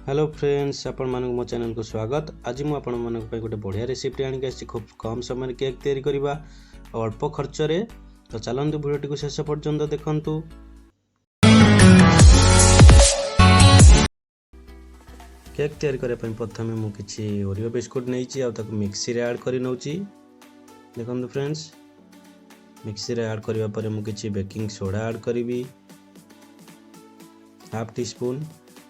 Hello friends, आपण मानक मो चैनल को स्वागत। आज मु आपण मानक पे गोटे बढ़िया रेसिपी आनिक आसी खूब कम समय केक तैयारी करबा अल्प खर्च रे। तो चलंतु वीडियो को शेष पर्यंत देखंतु। केक तैयारी करे पई प्रथमे मु किछि ओरियो बिस्कुट नैछि आ ताको मिक्सी रे ऐड करि नउछि। देखंतु फ्रेंड्स, मिक्सी रे ऐड करबा परे मु किछि बेकिंग सोडा ऐड करबी हाफ टी स्पून।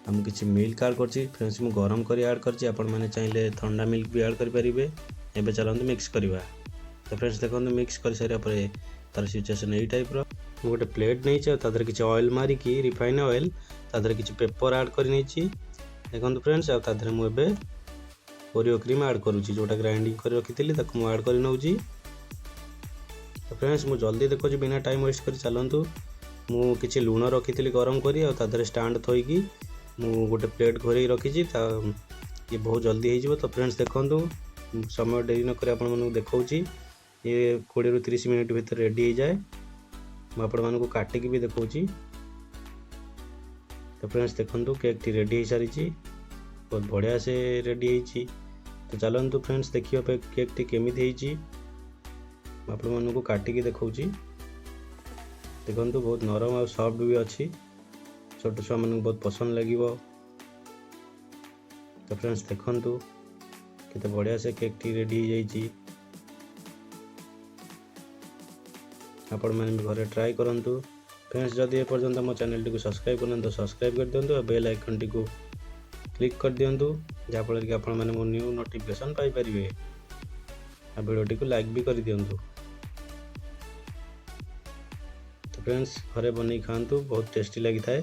हम किसी मिल्क ऐड करछि फ्रेंड्स, मु गरम करी ऐड करछि। आपण माने चाहिले ठंडा मिल्क भी ऐड करि परिबे। एबे चलंतु मिक्स करबा। तो फ्रेंड्स देखंतु मिक्स कर सारिया परे तार सिचुएशन एई टाइप रो। मु गोटे प्लेट नै छ, तादर किछि ऑयल मारी की रिफाइन ऑयल, तादर किछि पेपर ऐड करि नै छी। देखंतु फ्रेंड्स, आ तादर मु एबे ओरियो क्रीम ऐड करूछि, जोटा ग्राइंडिंग कर रखिथिली ताको मु ऐड करि नउछि। तो फ्रेंड्स मु जल्दी देखो जी बिना टाइम वेस्ट करी चलंतु। मु किछि लूण रखिथिली गरम करी, आ तादर स्टैंड थोइकी मु गोटे प्लेट घोरै रखिछि। ये बहुत जल्दी हो। तो फ्रेंड्स देखंतु, समय डेरी न करे आपण मानू देखौछि। ये 20 रु 30 मिनिट भीतर रेडी हो जाए। मु आपण मानू काटिकी भी देखौछि। तो फ्रेंड्स देखंतु केक टी रेडी हो सारी, बहुत बढ़िया से रेडी होइछि। तो चलंतु फ्रेंड्स देखियो पे केक टी केमिति होइछि। आपण मानू काटिकी देखौछि। देखंतु बहुत नरम और सॉफ्ट भी अच्छी। छोट छुआ मन बहुत पसंद लगे। तो फ्रेंड्स देखंतु केते बढ़िया से केक टी रेडी हो जाइछि। आपण माने भी घरे ट्राई करंतु। फ्रेंड्स जदि ए पर्यंत मो चैनल टी को सब्सक्राइब करन तो सब्सक्राइब कर दियंतु और बेल आइकन टी को क्लिक कर दियंतु, जा फल कि आपण माने मो न्यू नोटिफिकेशन पाई परिबे। आ वीडियो टी को लाइक भी कर दियंतु। तो फ्रेंड्स घरे बनै खांतु, बहुत टेस्टी लगी थाए।